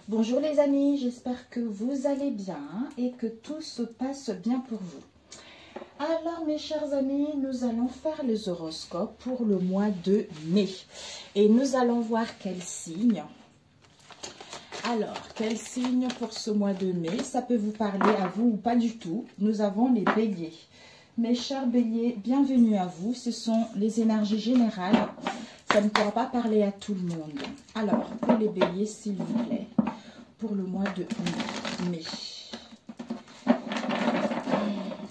Bonjour les amis, j'espère que vous allez bien et que tout se passe bien pour vous. Alors mes chers amis, nous allons faire les horoscopes pour le mois de mai. Et nous allons voir quel signe. Alors, quel signe pour ce mois de mai? Ça peut vous parler à vous ou pas du tout. Nous avons les béliers. Mes chers béliers, bienvenue à vous. Ce sont les énergies générales. Ça ne pourra pas parler à tout le monde. Alors, pour les béliers, s'il vous plaît, pour le mois de mai.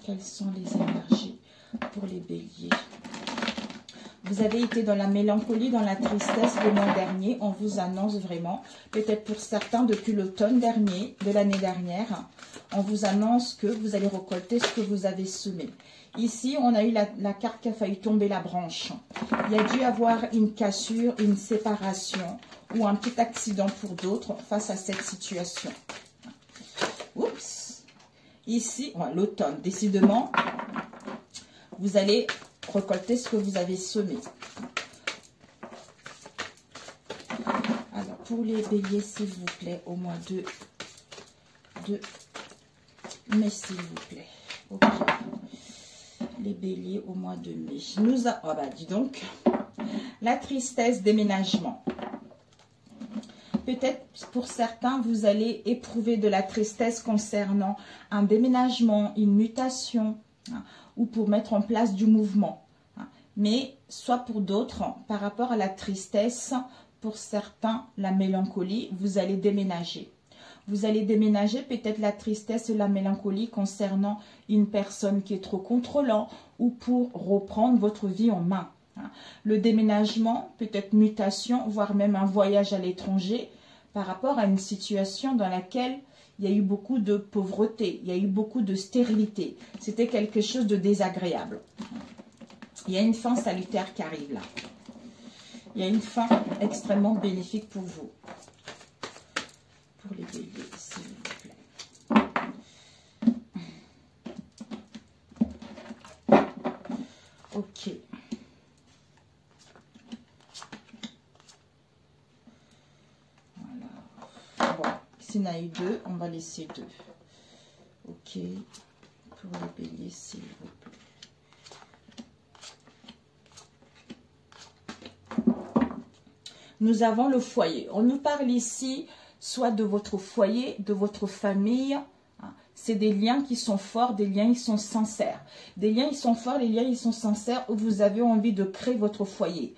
Quelles sont les énergies pour les béliers? Vous avez été dans la mélancolie, dans la tristesse le mois dernier. On vous annonce vraiment, peut-être pour certains depuis l'automne dernier, de l'année dernière, on vous annonce que vous allez récolter ce que vous avez semé. Ici, on a eu la carte qui a failli tomber la branche. Il y a dû avoir une cassure, une séparation ou un petit accident pour d'autres face à cette situation. Oups! Ici, l'automne, décidément, vous allez récolter ce que vous avez semé. Alors, pour les béliers, s'il vous plaît, au mois de mai, s'il vous plaît. Ok. Les béliers au mois de mai. Dis donc, la tristesse, déménagement. Peut-être pour certains, vous allez éprouver de la tristesse concernant un déménagement, une mutation, ou pour mettre en place du mouvement. Mais soit pour d'autres, par rapport à la tristesse, pour certains, la mélancolie, vous allez déménager. Vous allez déménager peut-être la tristesse et la mélancolie concernant une personne qui est trop contrôlant ou pour reprendre votre vie en main. Le déménagement, peut-être mutation, voire même un voyage à l'étranger par rapport à une situation dans laquelle il y a eu beaucoup de pauvreté, il y a eu beaucoup de stérilité. C'était quelque chose de désagréable. Il y a une fin salutaire qui arrive là. Il y a une fin extrêmement bénéfique pour vous. Pour les béliers, s'il vous plaît. Ok. Voilà. Bon, s'il y en a eu deux, on va laisser deux. Ok. Pour les béliers, s'il vous plaît. Nous avons le foyer. On nous parle ici soit de votre foyer, de votre famille. C'est des liens qui sont forts, des liens qui sont sincères. Des liens qui sont forts, les liens qui sont sincères où vous avez envie de créer votre foyer.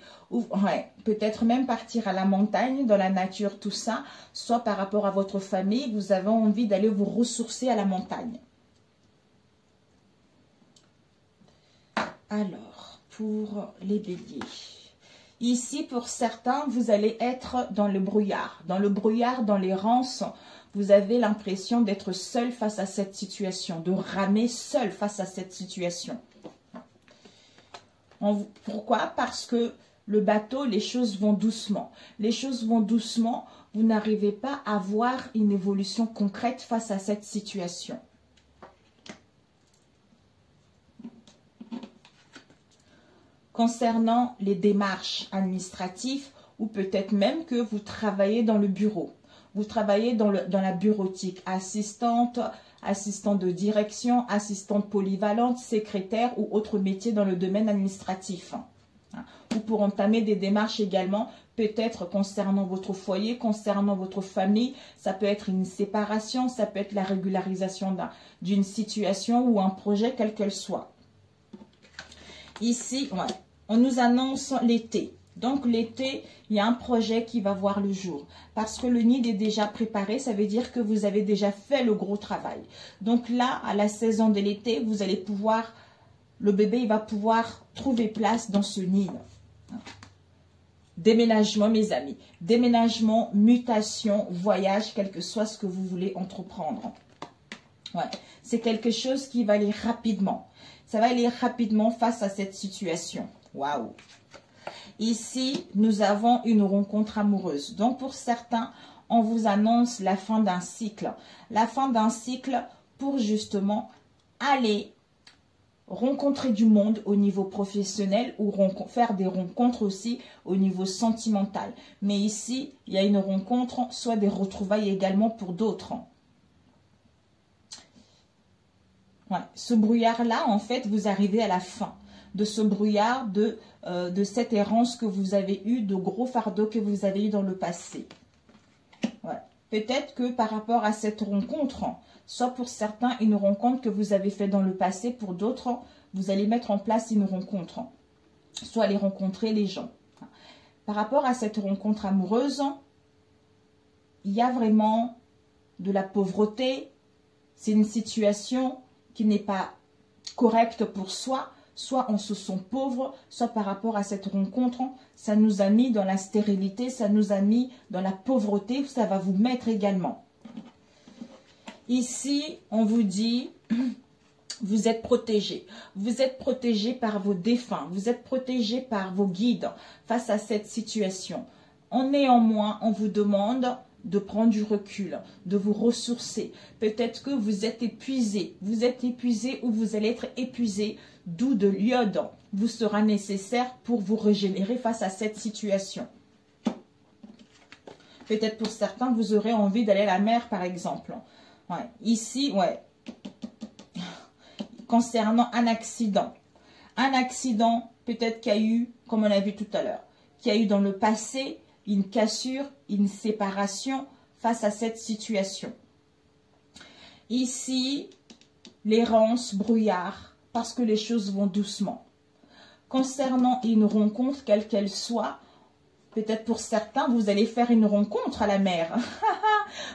Peut-être même partir à la montagne, dans la nature, tout ça. Soit par rapport à votre famille, vous avez envie d'aller vous ressourcer à la montagne. Alors, pour les béliers. Ici, pour certains, vous allez être dans le brouillard. Dans le brouillard, dans l'errance, vous avez l'impression d'être seul face à cette situation, de ramer seul face à cette situation. Pourquoi? Parce que le bateau, les choses vont doucement. Les choses vont doucement, vous n'arrivez pas à voir une évolution concrète face à cette situation. Concernant les démarches administratives ou peut-être même que vous travaillez dans le bureau. Vous travaillez dans la bureautique, assistante de direction, assistante polyvalente, secrétaire ou autre métier dans le domaine administratif. Ou pour entamer des démarches également, peut-être concernant votre foyer, concernant votre famille. Ça peut être une séparation, ça peut être la régularisation d'une situation ou un projet quel qu'elle soit. Ici, on nous annonce l'été. Donc l'été, il y a un projet qui va voir le jour. Parce que le nid est déjà préparé, ça veut dire que vous avez déjà fait le gros travail. Donc là, à la saison de l'été, vous allez pouvoir, le bébé il va pouvoir trouver place dans ce nid. Déménagement, mes amis. Déménagement, mutation, voyage, quel que soit ce que vous voulez entreprendre. C'est quelque chose qui va aller rapidement. Ça va aller rapidement face à cette situation. Waouh! Ici, nous avons une rencontre amoureuse. Donc, pour certains, on vous annonce la fin d'un cycle. La fin d'un cycle pour justement aller rencontrer du monde au niveau professionnel ou faire des rencontres aussi au niveau sentimental. Mais ici, il y a une rencontre, soit des retrouvailles également pour d'autres. Ouais. Ce brouillard-là, en fait, vous arrivez à la fin de ce brouillard, de cette errance que vous avez eue, de gros fardeaux que vous avez eu dans le passé. Ouais. Peut-être que par rapport à cette rencontre, soit pour certains, une rencontre que vous avez faite dans le passé, pour d'autres, vous allez mettre en place une rencontre. Soit aller rencontrer les gens. Par rapport à cette rencontre amoureuse, il y a vraiment de la pauvreté. C'est une situation qui n'est pas correcte pour soi. Soit on se sent pauvre, soit par rapport à cette rencontre, ça nous a mis dans la stérilité, ça nous a mis dans la pauvreté, ça va vous mettre également. Ici, on vous dit, vous êtes protégé. Vous êtes protégé par vos défunts, vous êtes protégé par vos guides face à cette situation. Néanmoins, on vous demande de prendre du recul, de vous ressourcer. Peut-être que vous êtes épuisé ou vous allez être épuisé, d'où de l'iode vous sera nécessaire pour vous régénérer face à cette situation. Peut-être pour certains, vous aurez envie d'aller à la mer, par exemple. Ouais. Ici, ouais. Concernant un accident. Un accident, peut-être qu'il y a eu, comme on a vu tout à l'heure, qu'il y a eu dans le passé une cassure, une séparation face à cette situation. Ici, l'errance, brouillard, parce que les choses vont doucement. Concernant une rencontre, quelle qu'elle soit, peut-être pour certains, vous allez faire une rencontre à la mer.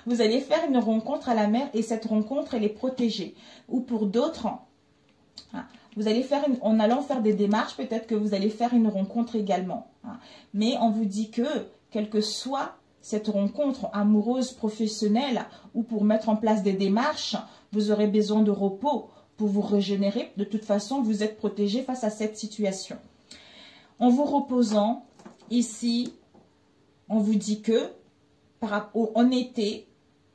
Vous allez faire une rencontre à la mer et cette rencontre, elle est protégée. Ou pour d'autres, vous allez faire en allant faire des démarches, peut-être que vous allez faire une rencontre également. Mais on vous dit que, quelle que soit cette rencontre amoureuse, professionnelle, ou pour mettre en place des démarches, vous aurez besoin de repos pour vous régénérer. De toute façon, vous êtes protégé face à cette situation. En vous reposant, ici, on vous dit que, en été,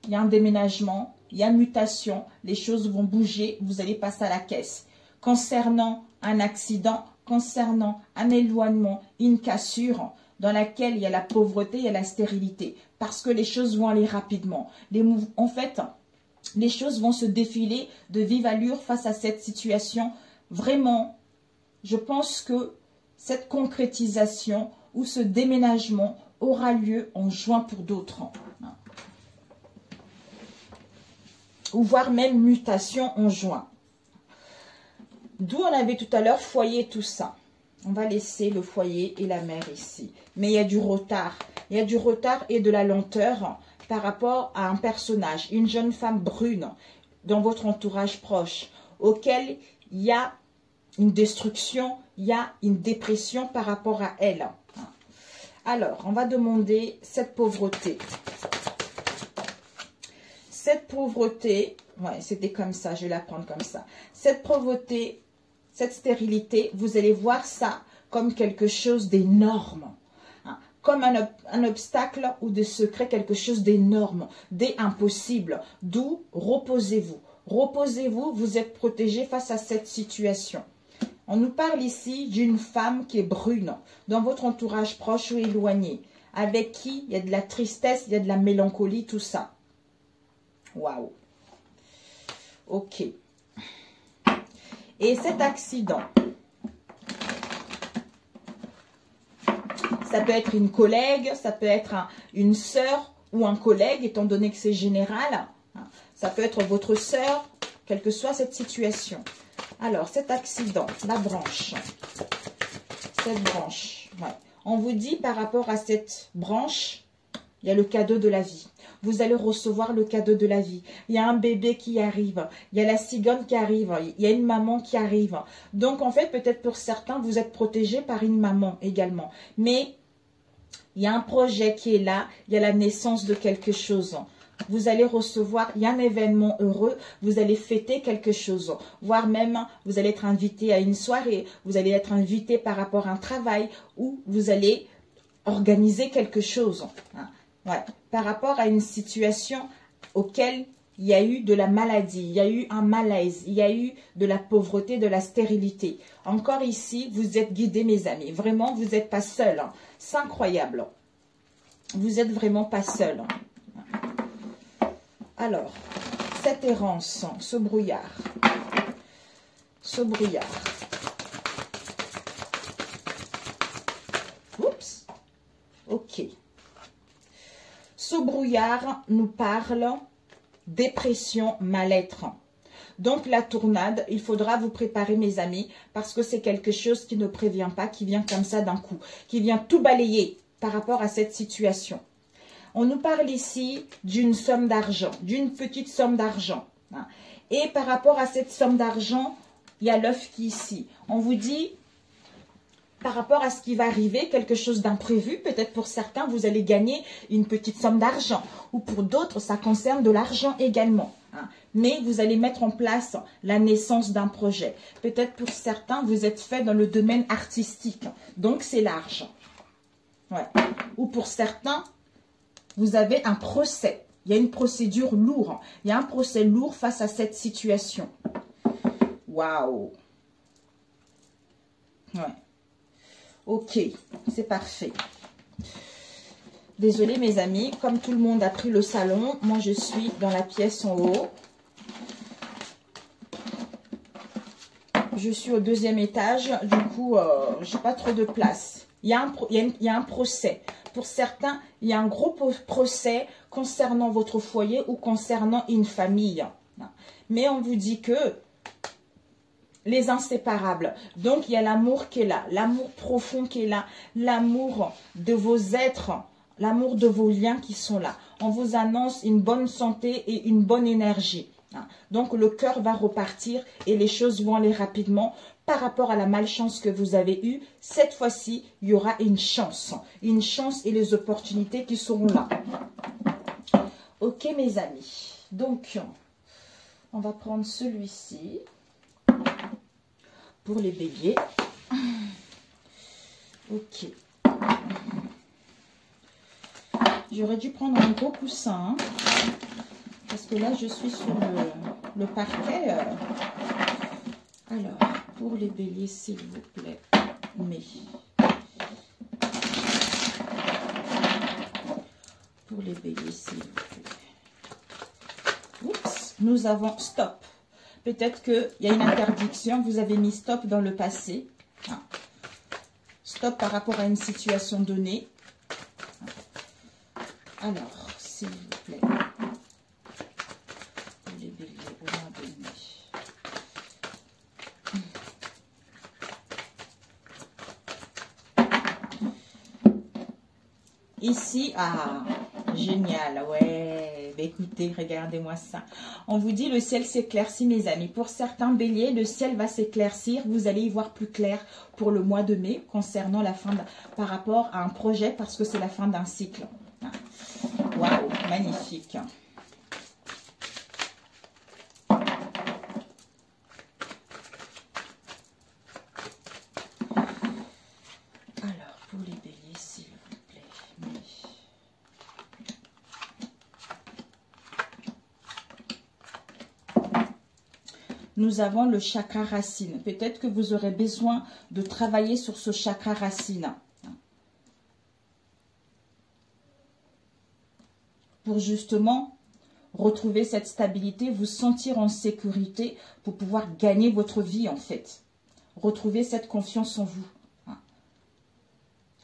il y a un déménagement, il y a mutation, les choses vont bouger, vous allez passer à la caisse. Concernant un accident, concernant un éloignement, une cassure, dans laquelle il y a la pauvreté, il y a la stérilité, parce que les choses vont aller rapidement. En fait, les choses vont se défiler de vive allure face à cette situation. Vraiment, je pense que cette concrétisation ou ce déménagement aura lieu en juin pour d'autres. Ou voire même mutation en juin. D'où on avait tout à l'heure foyer, tout ça. On va laisser le foyer et la mer ici. Mais il y a du retard. Il y a du retard et de la lenteur par rapport à un personnage, une jeune femme brune dans votre entourage proche, auquel il y a une destruction, il y a une dépression par rapport à elle. Alors, on va demander cette pauvreté. Cette pauvreté, ouais, c'était comme ça, je vais la prendre comme ça. Cette pauvreté, cette stérilité, vous allez voir ça comme quelque chose d'énorme. Comme un obstacle ou de secret, quelque chose d'énorme, d'impossible. D'où reposez-vous. Reposez-vous, vous êtes protégé face à cette situation. On nous parle ici d'une femme qui est brune, dans votre entourage proche ou éloigné, avec qui il y a de la tristesse, il y a de la mélancolie, tout ça. Waouh. Ok. Et cet accident, ça peut être une collègue, ça peut être une sœur ou un collègue, étant donné que c'est général. Ça peut être votre sœur, quelle que soit cette situation. Alors, cet accident, la branche. Cette branche, ouais. On vous dit par rapport à cette branche, il y a le cadeau de la vie. Vous allez recevoir le cadeau de la vie. Il y a un bébé qui arrive. Il y a la cigogne qui arrive. Il y a une maman qui arrive. Donc, en fait, peut-être pour certains, vous êtes protégés par une maman également. Mais il y a un projet qui est là. Il y a la naissance de quelque chose. Vous allez recevoir, il y a un événement heureux, vous allez fêter quelque chose. Voire même, vous allez être invité à une soirée. Vous allez être invité par rapport à un travail ou vous allez organiser quelque chose. Ouais, par rapport à une situation auquel il y a eu de la maladie, il y a eu un malaise, il y a eu de la pauvreté, de la stérilité. Encore ici, vous êtes guidés, mes amis. Vraiment, vous n'êtes pas seuls. Hein. C'est incroyable. Vous n'êtes vraiment pas seuls. Alors, cette errance, ce brouillard. Ce brouillard. Oups. Ok. Ce brouillard nous parle dépression, mal-être. Donc la tournade, il faudra vous préparer, mes amis, parce que c'est quelque chose qui ne prévient pas, qui vient comme ça d'un coup, qui vient tout balayer par rapport à cette situation. On nous parle ici d'une somme d'argent, d'une petite somme d'argent. Et par rapport à cette somme d'argent, il y a l'œuf qui est ici. On vous dit, par rapport à ce qui va arriver, quelque chose d'imprévu, peut-être pour certains, vous allez gagner une petite somme d'argent. Ou pour d'autres, ça concerne de l'argent également. Mais vous allez mettre en place la naissance d'un projet. Peut-être pour certains, vous êtes fait dans le domaine artistique. Donc, c'est large. Ouais. Ou pour certains, vous avez un procès. Il y a une procédure lourde. Il y a un procès lourd face à cette situation. Waouh. Ouais. Ok, c'est parfait. Désolée, mes amis, comme tout le monde a pris le salon, moi je suis dans la pièce en haut. Je suis au 2e étage, du coup, j'ai pas trop de place. Il y a un procès. Pour certains, il y a un gros procès concernant votre foyer ou concernant une famille. Mais on vous dit que les inséparables. Donc, il y a l'amour qui est là, l'amour profond qui est là, l'amour de vos êtres, l'amour de vos liens qui sont là. On vous annonce une bonne santé et une bonne énergie. Donc, le cœur va repartir et les choses vont aller rapidement. Par rapport à la malchance que vous avez eue, cette fois-ci, il y aura une chance et les opportunités qui seront là. Ok, mes amis. Donc, on va prendre celui-ci. Pour les béliers. Ok. J'aurais dû prendre un gros coussin. Hein, parce que là, je suis sur le parquet. Alors, pour les béliers, s'il vous plaît. Mais. Pour les béliers, s'il vous plaît. Oups. Nous avons stop. Peut-être qu'il y a une interdiction, vous avez mis stop dans le passé. Stop par rapport à une situation donnée. Alors, s'il vous plaît, les béliers au mois de mai. Ici, ah, génial, ouais. Écoutez, regardez-moi ça. On vous dit le ciel s'éclaircit, mes amis. Pour certains béliers, le ciel va s'éclaircir. Vous allez y voir plus clair pour le mois de mai concernant la fin par rapport à un projet parce que c'est la fin d'un cycle. Waouh, magnifique. Alors, pour les béliers, s'il vous plaît. Nous avons le chakra racine. Peut-être que vous aurez besoin de travailler sur ce chakra racine. Pour justement retrouver cette stabilité, vous sentir en sécurité pour pouvoir gagner votre vie en fait. Retrouver cette confiance en vous.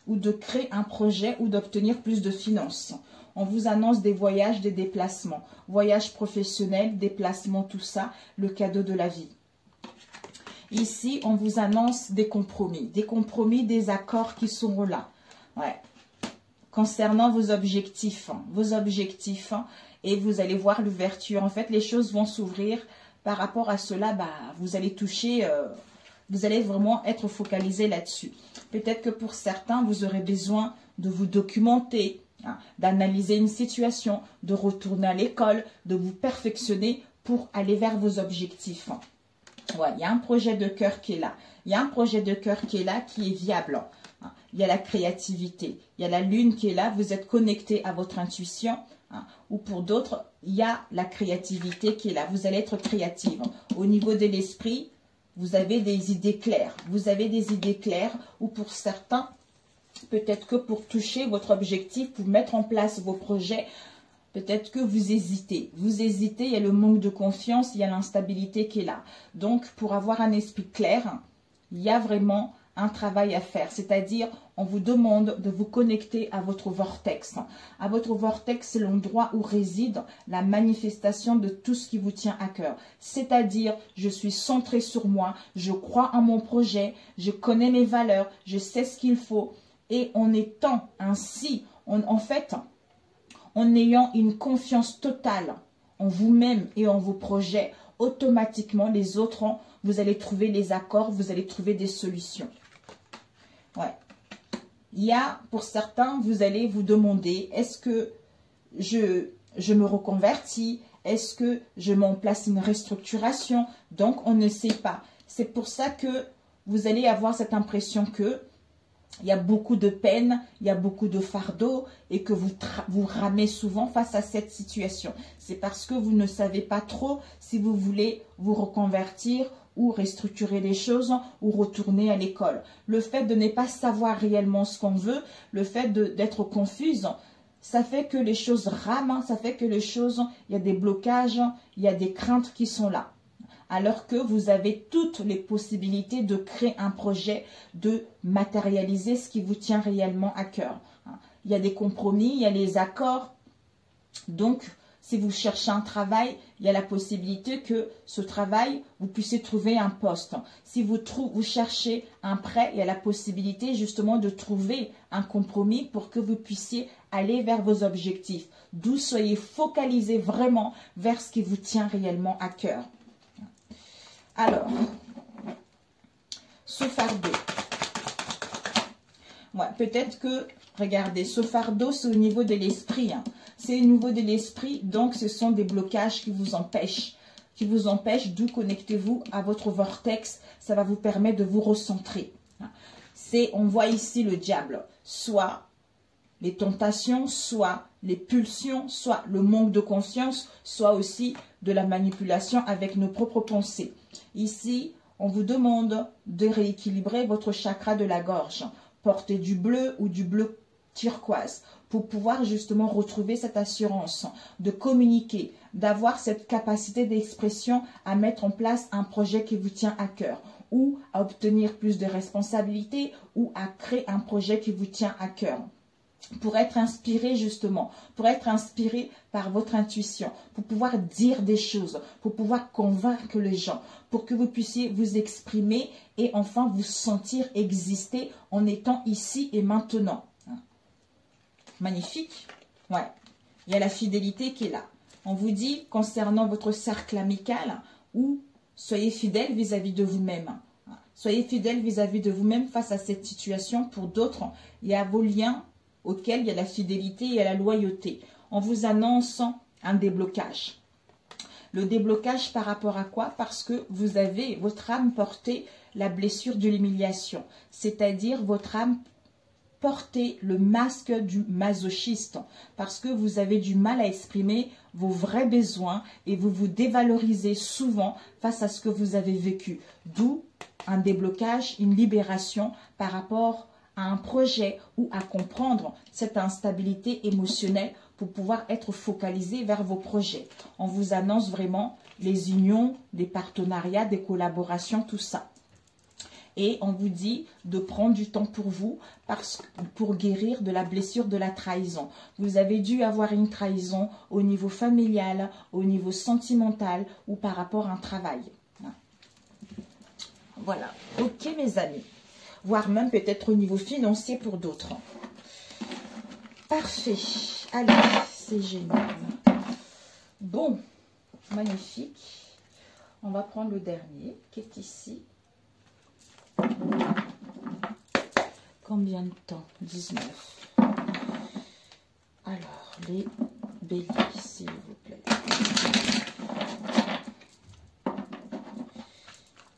Ou de créer un projet ou d'obtenir plus de finances. On vous annonce des voyages, des déplacements. Voyages professionnels, déplacements, tout ça, le cadeau de la vie. Ici, on vous annonce des compromis, des accords qui seront là. Ouais. Concernant vos objectifs, et vous allez voir l'ouverture. En fait, les choses vont s'ouvrir. Par rapport à cela, vous allez toucher, vous allez vraiment être focalisé là-dessus. Peut-être que pour certains, vous aurez besoin de vous documenter, d'analyser une situation, de retourner à l'école, de vous perfectionner pour aller vers vos objectifs. Ouais, il y a un projet de cœur qui est là. Il y a un projet de cœur qui est là, qui est viable. Il y a la créativité. Il y a la lune qui est là. Vous êtes connecté à votre intuition. hein, ou pour d'autres, il y a la créativité qui est là. Vous allez être créative. Au niveau de l'esprit, vous avez des idées claires. Vous avez des idées claires, ou pour certains, peut-être que pour toucher votre objectif, pour mettre en place vos projets, peut-être que vous hésitez. Vous hésitez, il y a le manque de confiance, il y a l'instabilité qui est là. Donc, pour avoir un esprit clair, il y a vraiment un travail à faire. C'est-à-dire, on vous demande de vous connecter à votre vortex. À votre vortex, c'est l'endroit où réside la manifestation de tout ce qui vous tient à cœur. C'est-à-dire, je suis centré sur moi, je crois en mon projet, je connais mes valeurs, je sais ce qu'il faut. Et en étant ainsi, en fait, en ayant une confiance totale en vous-même et en vos projets, automatiquement, les autres, vous allez trouver les accords, vous allez trouver des solutions. Ouais. Il y a, pour certains, vous allez vous demander, est-ce que je me reconvertis? Est-ce que je mets en place une restructuration? Donc, on ne sait pas. C'est pour ça que vous allez avoir cette impression que il y a beaucoup de peine, il y a beaucoup de fardeau et que vous ramez souvent face à cette situation. C'est parce que vous ne savez pas trop si vous voulez vous reconvertir ou restructurer les choses ou retourner à l'école. Le fait de ne pas savoir réellement ce qu'on veut, le fait d'être confuse, ça fait que les choses rament, ça fait que les choses, il y a des blocages, il y a des craintes qui sont là. Alors que vous avez toutes les possibilités de créer un projet, de matérialiser ce qui vous tient réellement à cœur. Il y a des compromis, il y a les accords. Donc, si vous cherchez un travail, il y a la possibilité que ce travail, vous puissiez trouver un poste. Si vous cherchez un prêt, il y a la possibilité justement de trouver un compromis pour que vous puissiez aller vers vos objectifs. D'où soyez focalisé vraiment vers ce qui vous tient réellement à cœur. Alors, ce fardeau. Ouais, peut-être que, regardez, ce fardeau, c'est au niveau de l'esprit. Hein. C'est au niveau de l'esprit, donc ce sont des blocages qui vous empêchent. D'où connectez-vous à votre vortex. Ça va vous permettre de vous recentrer. On voit ici le diable. Soit les tentations, soit les pulsions, soit le manque de confiance, soit aussi de la manipulation avec nos propres pensées. Ici, on vous demande de rééquilibrer votre chakra de la gorge. Portez du bleu ou du bleu turquoise pour pouvoir justement retrouver cette assurance de communiquer, d'avoir cette capacité d'expression à mettre en place un projet qui vous tient à cœur ou à obtenir plus de responsabilités ou à créer un projet qui vous tient à cœur. Pour être inspiré justement, pour être inspiré par votre intuition, pour pouvoir dire des choses, pour pouvoir convaincre les gens, pour que vous puissiez vous exprimer et enfin vous sentir exister en étant ici et maintenant. Magnifique. Ouais. Il y a la fidélité qui est là. On vous dit concernant votre cercle amical ou soyez fidèle vis-à-vis de vous-même. Soyez fidèle vis-à-vis de vous-même face à cette situation. Pour d'autres, il y a vos liens auquel il y a la fidélité et la loyauté. On vous annonce un déblocage. Le déblocage par rapport à quoi? Parce que vous avez, votre âme portait la blessure de l'humiliation. C'est-à-dire votre âme portait le masque du masochiste. Parce que vous avez du mal à exprimer vos vrais besoins et vous vous dévalorisez souvent face à ce que vous avez vécu. D'où un déblocage, une libération par rapport à un projet ou à comprendre cette instabilité émotionnelle pour pouvoir être focalisé vers vos projets. On vous annonce vraiment les unions, des partenariats, des collaborations, tout ça. Et on vous dit de prendre du temps pour vous pour guérir de la blessure de la trahison. Vous avez dû avoir une trahison au niveau familial, au niveau sentimental ou par rapport à un travail. Voilà. Ok mes amis. Voire même peut-être au niveau financier pour d'autres. Parfait. Allez, c'est génial. Bon, magnifique. On va prendre le dernier qui est ici. Combien de temps? 19. Alors, les béliers, s'il vous plaît.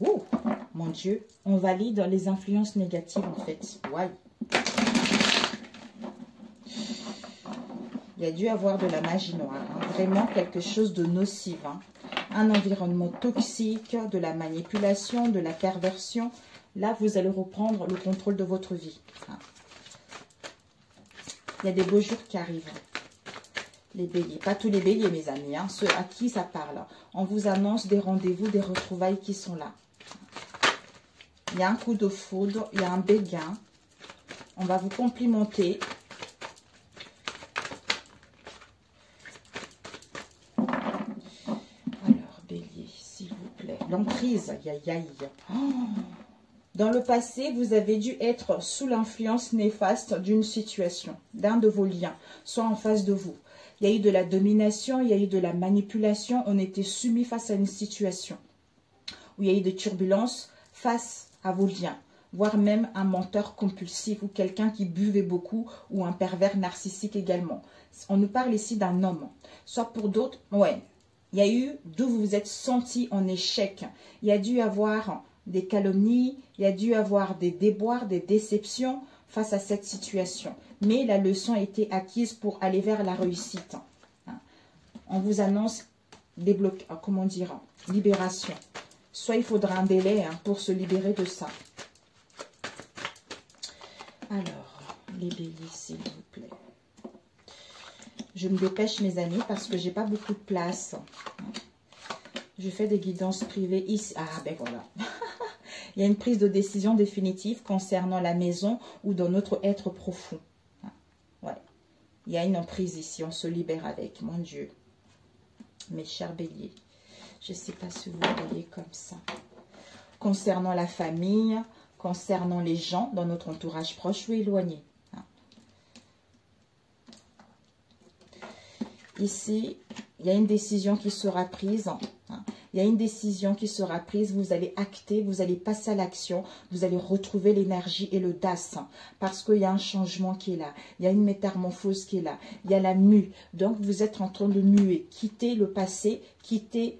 Oh, mon Dieu, on valide les influences négatives en fait. Ouais. Il y a dû avoir de la magie noire. Vraiment quelque chose de nocif. Un environnement toxique, de la manipulation, de la perversion. Là, vous allez reprendre le contrôle de votre vie. Il y a des beaux jours qui arrivent. Les béliers. Pas tous les béliers, mes amis. Ceux à qui ça parle. On vous annonce des rendez-vous, des retrouvailles qui sont là. Il y a un coup de foudre. Il y a un béguin. On va vous complimenter. Alors, bélier, s'il vous plaît. L'emprise. Aïe, aïe, aïe. Dans le passé, vous avez dû être sous l'influence néfaste d'une situation, d'un de vos liens, soit en face de vous. Il y a eu de la domination, il y a eu de la manipulation, on était soumis face à une situation où il y a eu des turbulences face à vos liens, voire même un menteur compulsif ou quelqu'un qui buvait beaucoup ou un pervers narcissique également. On nous parle ici d'un homme. Soit pour d'autres, ouais, il y a eu d'où vous vous êtes senti en échec. Il y a dû avoir des calomnies, il y a dû avoir des déboires, des déceptions face à cette situation. Mais la leçon a été acquise pour aller vers la réussite. On vous annonce comment dire, libération. Soit il faudra un délai pour se libérer de ça. Alors, les béliers, s'il vous plaît. Je me dépêche, mes amis, parce que j'ai pas beaucoup de place. Je fais des guidances privées ici. Ah, ben voilà. Il y a une prise de décision définitive concernant la maison ou dans notre être profond. Ouais. Il y a une emprise ici. On se libère avec. Mon Dieu. Mes chers béliers. Je ne sais pas si vous voyez comme ça. Concernant la famille, concernant les gens dans notre entourage proche ou éloigné. Ici, il y a une décision qui sera prise. Il y a une décision qui sera prise. Vous allez acter, vous allez passer à l'action. Vous allez retrouver l'énergie et l'audace. Parce qu'il y a un changement qui est là. Il y a une métamorphose qui est là. Il y a la mue. Donc, vous êtes en train de muer. Quitter le passé, quitter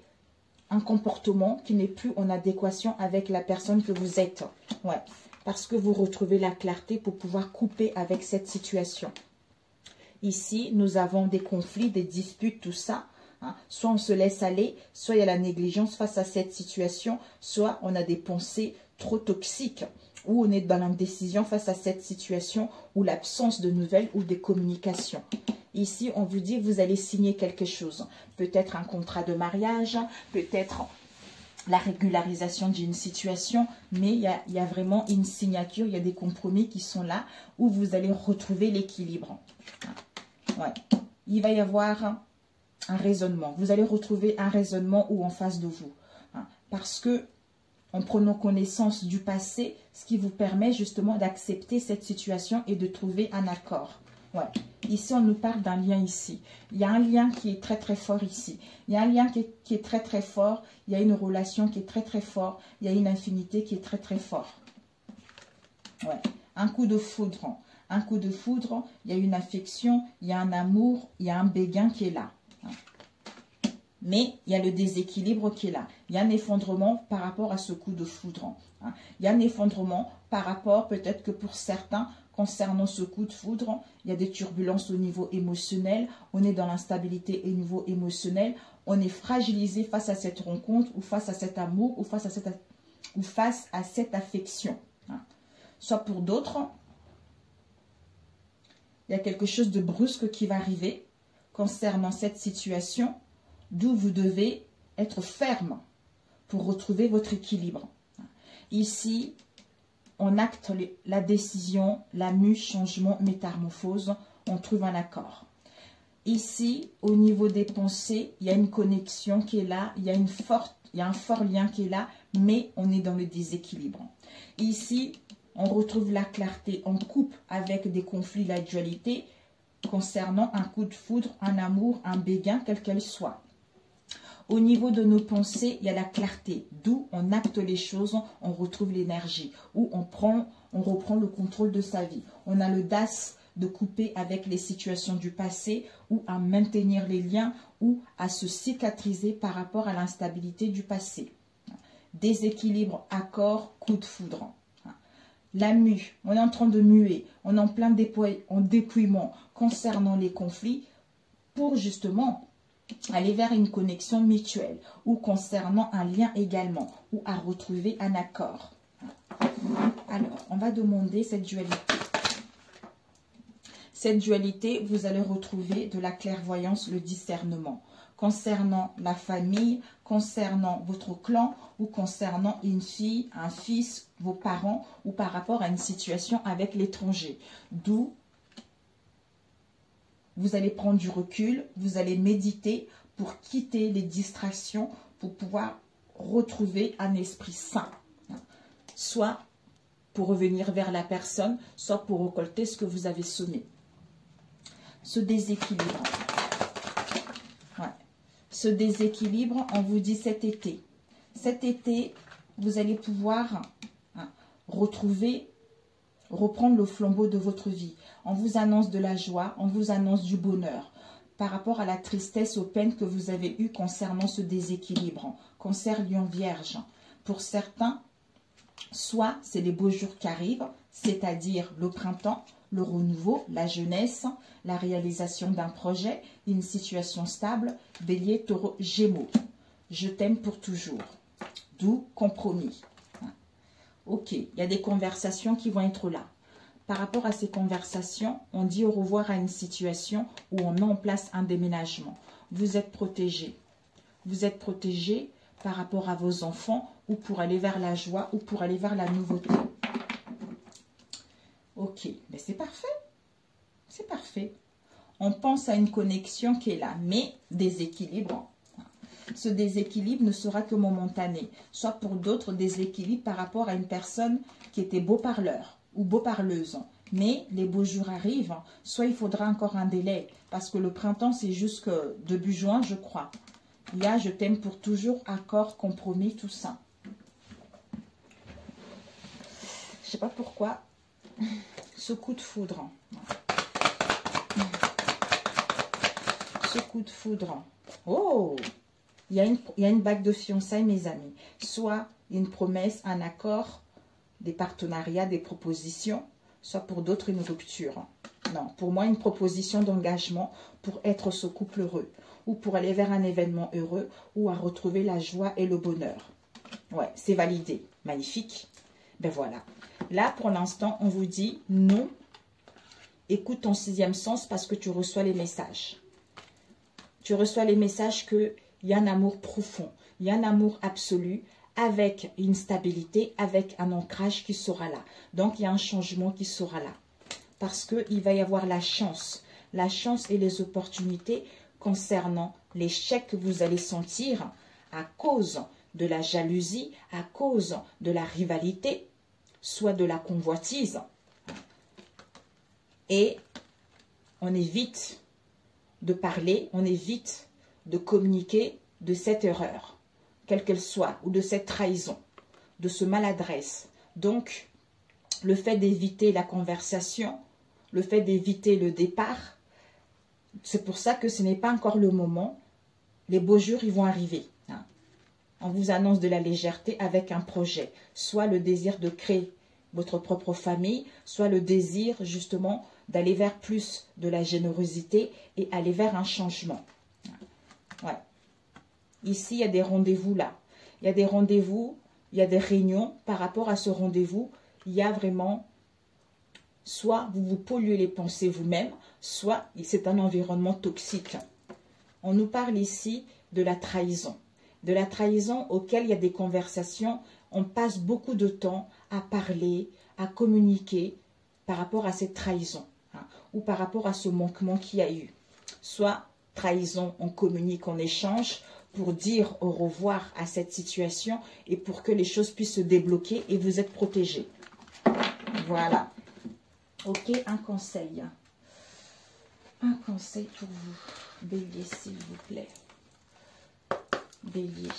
un comportement qui n'est plus en adéquation avec la personne que vous êtes. Ouais. Parce que vous retrouvez la clarté pour pouvoir couper avec cette situation. Ici, nous avons des conflits, des disputes, tout ça. Soit on se laisse aller, soit il y a la négligence face à cette situation, soit on a des pensées trop toxiques, ou on est dans l'indécision face à cette situation, ou l'absence de nouvelles ou de communications. Ici, on vous dit que vous allez signer quelque chose. Peut-être un contrat de mariage, peut-être la régularisation d'une situation, mais il y a vraiment une signature, il y a des compromis qui sont là, où vous allez retrouver l'équilibre. Ouais. Il va y avoir un raisonnement. Vous allez retrouver un raisonnement ou en face de vous. Parce que, en prenant connaissance du passé, ce qui vous permet justement d'accepter cette situation et de trouver un accord. Ouais. Ici, on nous parle d'un lien ici. Il y a un lien qui est très très fort ici. Il y a un lien qui est très très fort. Il y a une relation qui est très très fort. Il y a une infinité qui est très très fort. Ouais. Un coup de foudre. Un coup de foudre, il y a une affection, il y a un amour, il y a un béguin qui est là. Mais il y a le déséquilibre qui est là. Il y a un effondrement par rapport à ce coup de foudre. Il y a un effondrement par rapport, peut-être que pour certains, concernant ce coup de foudre, il y a des turbulences au niveau émotionnel. On est dans l'instabilité au niveau émotionnel. On est fragilisé face à cette rencontre ou face à cet amour ou face à cette affection. Soit pour d'autres, il y a quelque chose de brusque qui va arriver concernant cette situation, d'où vous devez être ferme pour retrouver votre équilibre. Ici, on acte la décision, la mue, changement, métamorphose, on trouve un accord. Ici, au niveau des pensées, il y a une connexion qui est là, il y a un fort lien qui est là, mais on est dans le déséquilibre. Ici, on retrouve la clarté, on coupe avec des conflits la dualité concernant un coup de foudre, un amour, un béguin, quel qu'elle soit. Au niveau de nos pensées, il y a la clarté, d'où on acte les choses, on retrouve l'énergie, où on reprend le contrôle de sa vie. On a l'audace de couper avec les situations du passé, ou à maintenir les liens, ou à se cicatriser par rapport à l'instabilité du passé. Déséquilibre, accord, coup de foudre. La mue, on est en train de muer, on est en plein dépouillement concernant les conflits pour justement aller vers une connexion mutuelle ou concernant un lien également ou à retrouver un accord. Alors, on va demander cette dualité. Cette dualité, vous allez retrouver de la clairvoyance, le discernement concernant la famille, concernant votre clan ou concernant une fille, un fils, vos parents ou par rapport à une situation avec l'étranger. D'où vous allez prendre du recul, vous allez méditer pour quitter les distractions, pour pouvoir retrouver un esprit sain. Soit pour revenir vers la personne, soit pour récolter ce que vous avez semé. Ce déséquilibre. Ouais. Ce déséquilibre, on vous dit cet été. Cet été, vous allez pouvoir retrouver, reprendre le flambeau de votre vie. On vous annonce de la joie, on vous annonce du bonheur par rapport à la tristesse, aux peines que vous avez eues concernant ce déséquilibre. Cancer, Lion, Vierge. Pour certains, soit c'est les beaux jours qui arrivent, c'est-à-dire le printemps, le renouveau, la jeunesse, la réalisation d'un projet, une situation stable, Bélier, Taureau, Gémeaux. Je t'aime pour toujours. D'où compromis. Ok, il y a des conversations qui vont être là. Par rapport à ces conversations, on dit au revoir à une situation où on met en place un déménagement. Vous êtes protégé. Vous êtes protégé par rapport à vos enfants ou pour aller vers la joie ou pour aller vers la nouveauté. Ok, mais c'est parfait. C'est parfait. On pense à une connexion qui est là, mais déséquilibre. Ce déséquilibre ne sera que momentané. Soit pour d'autres, déséquilibre par rapport à une personne qui était beau parleur ou beau parleuse. Mais les beaux jours arrivent, soit il faudra encore un délai, parce que le printemps, c'est jusque début juin, je crois. Il y a je t'aime pour toujours, accord, compromis, tout ça. Je sais pas pourquoi. Ce coup de foudre. Ce coup de foudre. Oh! Il y a une bague de fiançailles, mes amis. Soit une promesse, un accord, des partenariats, des propositions, soit pour d'autres une rupture. Non, pour moi, une proposition d'engagement pour être ce couple heureux, ou pour aller vers un événement heureux, ou à retrouver la joie et le bonheur. Ouais, c'est validé. Magnifique. Ben voilà. Là, pour l'instant, on vous dit non. Écoute ton sixième sens parce que tu reçois les messages. Tu reçois les messages qu'il y a un amour profond, il y a un amour absolu, avec une stabilité, avec un ancrage qui sera là. Donc, il y a un changement qui sera là. Parce qu'il va y avoir la chance et les opportunités concernant l'échec que vous allez sentir à cause de la jalousie, à cause de la rivalité, soit de la convoitise. Et on évite de parler, on évite de communiquer de cette erreur, quelle qu'elle soit, ou de cette trahison, de ce maladresse. Donc, le fait d'éviter la conversation, le fait d'éviter le départ, c'est pour ça que ce n'est pas encore le moment. Les beaux jours, ils vont arriver. On vous annonce de la légèreté avec un projet, soit le désir de créer votre propre famille, soit le désir justement d'aller vers plus de la générosité et aller vers un changement. Ouais. Ici, il y a des rendez-vous là. Il y a des rendez-vous, il y a des réunions. Par rapport à ce rendez-vous, il y a vraiment, soit vous vous polluez les pensées vous-même, soit c'est un environnement toxique. On nous parle ici de la trahison. De la trahison auquel il y a des conversations. On passe beaucoup de temps à parler, à communiquer par rapport à cette trahison. Ou par rapport à ce manquement qu'il y a eu. Soit trahison, on communique, on échange pour dire au revoir à cette situation et pour que les choses puissent se débloquer et vous êtes protégés. Voilà. Ok, un conseil. Un conseil pour vous. Bélier, s'il vous plaît. Bélier.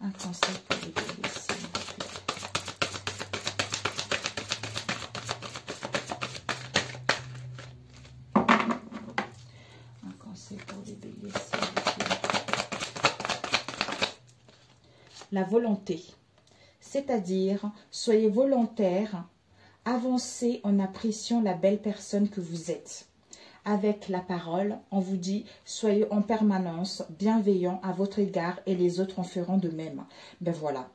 Un conseil pour les béliers, s'il vous plaît. Un conseil pour les béliers, s'il vous plaît. La volonté. C'est-à-dire, soyez volontaire, avancez en appréciant la belle personne que vous êtes. Avec la parole, on vous dit, soyez en permanence bienveillant à votre égard et les autres en feront de même. Ben voilà,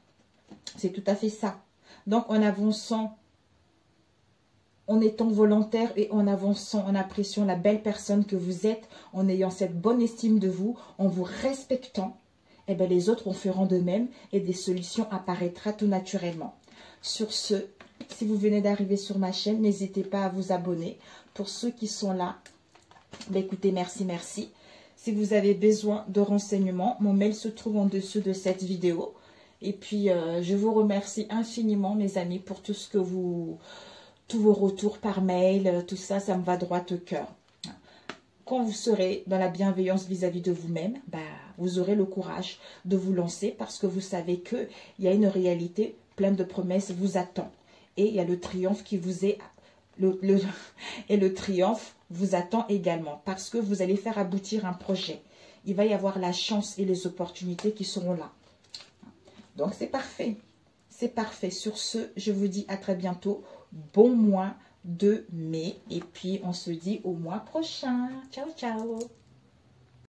c'est tout à fait ça. Donc en avançant, en étant volontaire et en avançant, en appréciant la belle personne que vous êtes, en ayant cette bonne estime de vous, en vous respectant, eh bien, les autres en feront de même et des solutions apparaîtront tout naturellement. Sur ce, si vous venez d'arriver sur ma chaîne, n'hésitez pas à vous abonner. Pour ceux qui sont là, ben écoutez, merci. Si vous avez besoin de renseignements, mon mail se trouve en dessous de cette vidéo. Et puis, je vous remercie infiniment, mes amis, pour tout ce que tous vos retours par mail, tout ça, ça me va droit au cœur. Quand vous serez dans la bienveillance vis-à-vis de vous-même, bah, vous aurez le courage de vous lancer parce que vous savez qu'il y a une réalité pleine de promesses vous attend. Et il y a le triomphe qui vous est... Et le triomphe vous attend également parce que vous allez faire aboutir un projet. Il va y avoir la chance et les opportunités qui seront là. Donc, c'est parfait. C'est parfait. Sur ce, je vous dis à très bientôt. Bon mois de mai. Et puis, on se dit au mois prochain. Ciao, ciao.